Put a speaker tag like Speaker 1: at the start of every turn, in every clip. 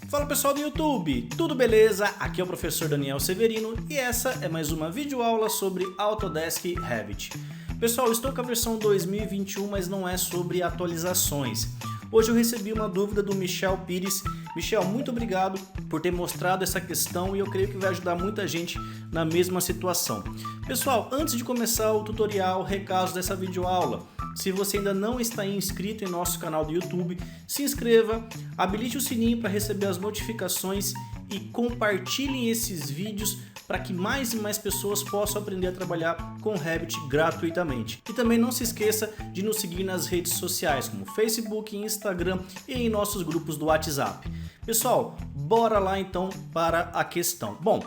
Speaker 1: Fala pessoal do YouTube, tudo beleza? Aqui é o professor Daniel Severino e essa é mais uma videoaula sobre Autodesk Revit. Pessoal, estou com a versão 2021, mas não é sobre atualizações. Hoje eu recebi uma dúvida do Michel Pires. Michel, muito obrigado por ter mostrado essa questão e eu creio que vai ajudar muita gente na mesma situação. Pessoal, antes de começar o tutorial, recados dessa videoaula. Se você ainda não está inscrito em nosso canal do YouTube, se inscreva, habilite o sininho para receber as notificações e compartilhem esses vídeos para que mais e mais pessoas possam aprender a trabalhar com Revit gratuitamente. E também não se esqueça de nos seguir nas redes sociais como Facebook, Instagram e em nossos grupos do WhatsApp. Pessoal, bora lá então para a questão. Bom,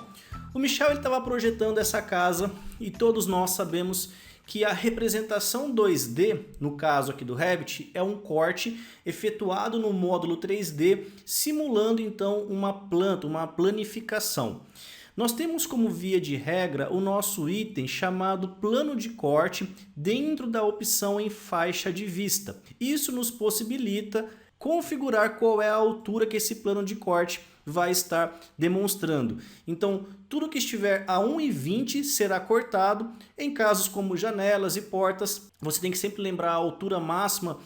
Speaker 1: o Michel estava projetando essa casa e todos nós sabemos que a representação 2D, no caso aqui do Revit, é um corte efetuado no módulo 3D, simulando então uma planta, uma planificação. Nós temos como via de regra o nosso item chamado plano de corte dentro da opção em faixa de vista. Isso nos possibilita configurar qual é a altura que esse plano de corte vai estar demonstrando. Então, tudo que estiver a 1,20 será cortado. Em casos como janelas e portas, você tem que sempre lembrar a altura máxima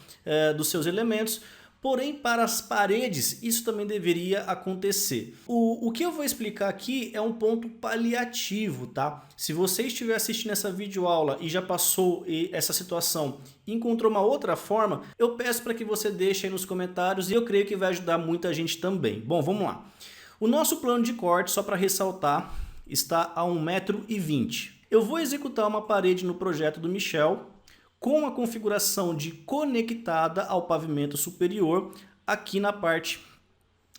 Speaker 1: dos seus elementos. Porém, para as paredes, isso também deveria acontecer. O que eu vou explicar aqui é um ponto paliativo, tá? Se você estiver assistindo essa videoaula e já passou essa situação e encontrou uma outra forma, eu peço para que você deixe aí nos comentários e eu creio que vai ajudar muita gente também. Bom, vamos lá. O nosso plano de corte, só para ressaltar, está a 1,20 m. Eu vou executar uma parede no projeto do Michel, com a configuração de conectada ao pavimento superior aqui na parte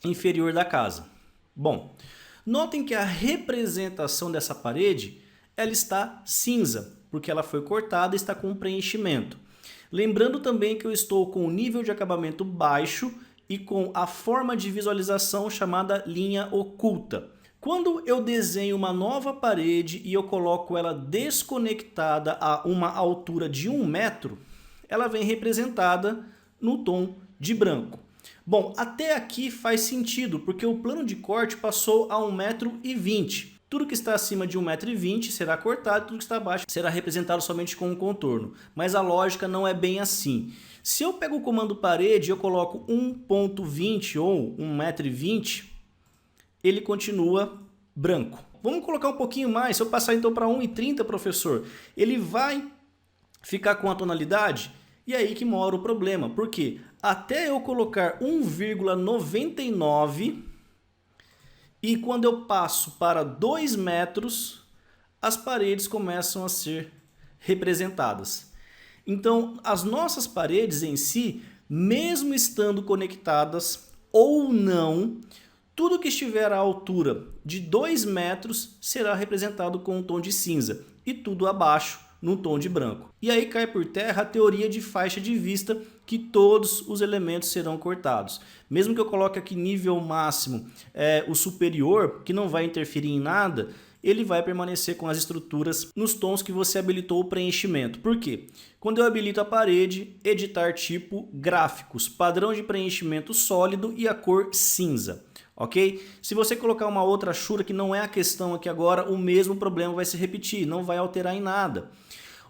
Speaker 1: inferior da casa. Bom, notem que a representação dessa parede ela está cinza, porque ela foi cortada e está com preenchimento. Lembrando também que eu estou com o nível de acabamento baixo e com a forma de visualização chamada linha oculta. Quando eu desenho uma nova parede e eu coloco ela desconectada a uma altura de 1 metro, ela vem representada no tom de branco. Bom, até aqui faz sentido, porque o plano de corte passou a 1,20 m. Tudo que está acima de 1,20 m será cortado, tudo que está abaixo será representado somente com um contorno. Mas a lógica não é bem assim. Se eu pego o comando parede e eu coloco 1,20 m ou 1,20 m, ele continua branco. Vamos colocar um pouquinho mais, se eu passar então para 1,30 m, professor, ele vai ficar com a tonalidade? E aí que mora o problema, porque até eu colocar 1,99 m e quando eu passo para 2 metros, as paredes começam a ser representadas. Então, as nossas paredes em si, mesmo estando conectadas ou não, tudo que estiver à altura de 2 metros será representado com um tom de cinza e tudo abaixo num tom de branco. E aí cai por terra a teoria de faixa de vista, que todos os elementos serão cortados. Mesmo que eu coloque aqui nível máximo, o superior, que não vai interferir em nada, ele vai permanecer com as estruturas nos tons que você habilitou o preenchimento. Por quê? Quando eu habilito a parede, editar tipo, gráficos, padrão de preenchimento sólido e a cor cinza. Ok? Se você colocar uma outra achura, que não é a questão aqui agora, o mesmo problema vai se repetir, não vai alterar em nada.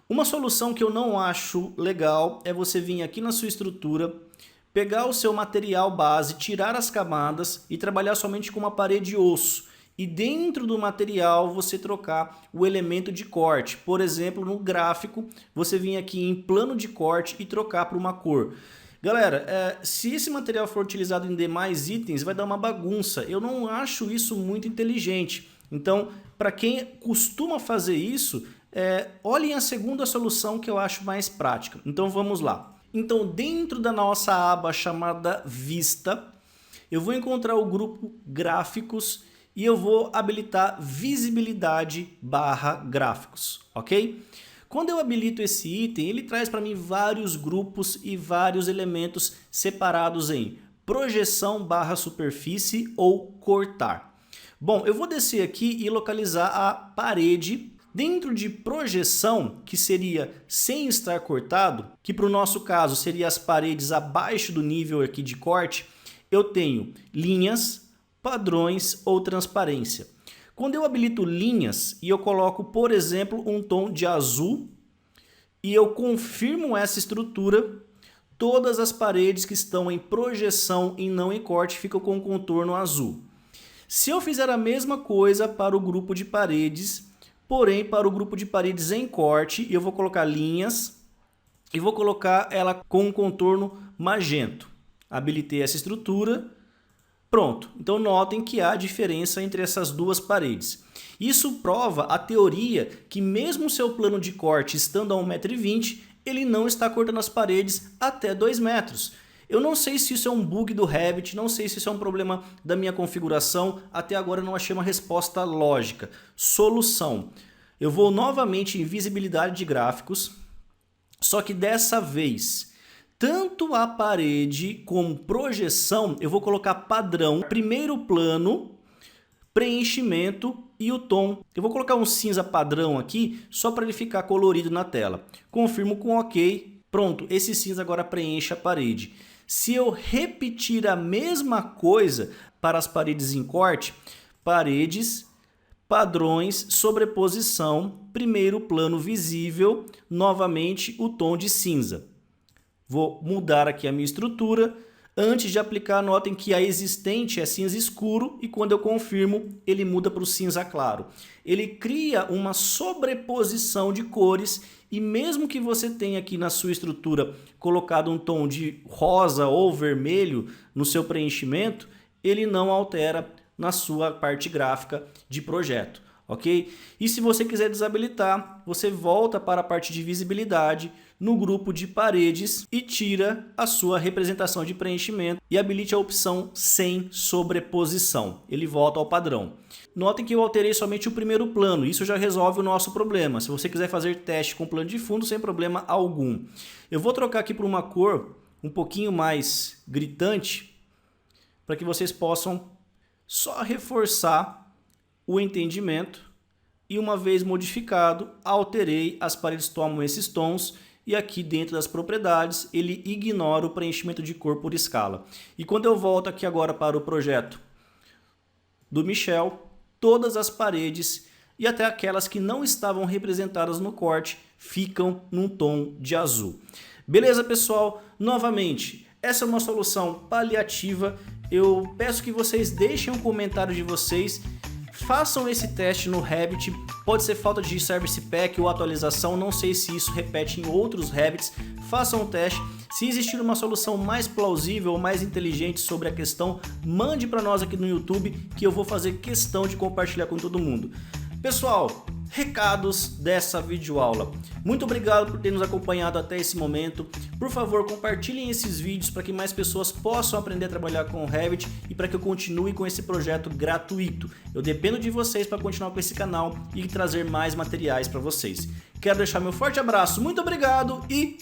Speaker 1: Uma solução que eu não acho legal é você vir aqui na sua estrutura, pegar o seu material base, tirar as camadas e trabalhar somente com uma parede osso. E dentro do material você trocar o elemento de corte. Por exemplo, no gráfico, você vir aqui em plano de corte e trocar para uma cor. Galera, se esse material for utilizado em demais itens, vai dar uma bagunça. Eu não acho isso muito inteligente. Então, para quem costuma fazer isso, olhem a segunda solução que eu acho mais prática. Então, vamos lá. Então, dentro da nossa aba chamada Vista, eu vou encontrar o grupo Gráficos e eu vou habilitar Visibilidade / Gráficos, ok? Quando eu habilito esse item, ele traz para mim vários grupos e vários elementos separados em projeção / superfície ou cortar. Bom, eu vou descer aqui e localizar a parede dentro de projeção, que seria sem estar cortado, que para o nosso caso seria as paredes abaixo do nível aqui de corte. Eu tenho linhas, padrões ou transparência. Quando eu habilito linhas e eu coloco, por exemplo, um tom de azul e eu confirmo essa estrutura, todas as paredes que estão em projeção e não em corte ficam com contorno azul. Se eu fizer a mesma coisa para o grupo de paredes, porém para o grupo de paredes em corte, eu vou colocar linhas e vou colocar ela com um contorno magento. Habilitei essa estrutura. Pronto, então notem que há diferença entre essas duas paredes. Isso prova a teoria que mesmo o seu plano de corte estando a 1,20 m, ele não está cortando as paredes até 2 metros. Eu não sei se isso é um bug do Revit, não sei se isso é um problema da minha configuração, até agora eu não achei uma resposta lógica. Solução. Eu vou novamente em visibilidade de gráficos, só que dessa vez, tanto a parede como projeção, eu vou colocar padrão, primeiro plano, preenchimento e o tom. Eu vou colocar um cinza padrão aqui, só para ele ficar colorido na tela. Confirmo com OK. Pronto, esse cinza agora preenche a parede. Se eu repetir a mesma coisa para as paredes em corte, paredes, padrões, sobreposição, primeiro plano visível, novamente o tom de cinza. Vou mudar aqui a minha estrutura. Antes de aplicar, notem que a existente é cinza escuro e quando eu confirmo, ele muda para o cinza claro. Ele cria uma sobreposição de cores e mesmo que você tenha aqui na sua estrutura colocado um tom de rosa ou vermelho no seu preenchimento, ele não altera na sua parte gráfica de projeto, ok? E se você quiser desabilitar, você volta para a parte de visibilidade no grupo de paredes e tira a sua representação de preenchimento e habilite a opção sem sobreposição. Ele volta ao padrão. Notem que eu alterei somente o primeiro plano, isso já resolve o nosso problema. Se você quiser fazer teste com plano de fundo, sem problema algum. Eu vou trocar aqui por uma cor um pouquinho mais gritante, para que vocês possam só reforçar o entendimento. E uma vez modificado, alterei, as paredes tomam esses tons e aqui dentro das propriedades ele ignora o preenchimento de cor por escala. E quando eu volto aqui agora para o projeto do Michel, todas as paredes e até aquelas que não estavam representadas no corte ficam num tom de azul. Beleza, pessoal? Novamente, essa é uma solução paliativa. Eu peço que vocês deixem um comentário de vocês. Façam esse teste no Revit, pode ser falta de Service Pack ou atualização, não sei se isso repete em outros Revits. Façam o teste. Se existir uma solução mais plausível ou mais inteligente sobre a questão, mande para nós aqui no YouTube que eu vou fazer questão de compartilhar com todo mundo. Pessoal, recados dessa videoaula. Muito obrigado por ter nos acompanhado até esse momento. Por favor, compartilhem esses vídeos para que mais pessoas possam aprender a trabalhar com o Revit e para que eu continue com esse projeto gratuito. Eu dependo de vocês para continuar com esse canal e trazer mais materiais para vocês. Quero deixar meu forte abraço, muito obrigado e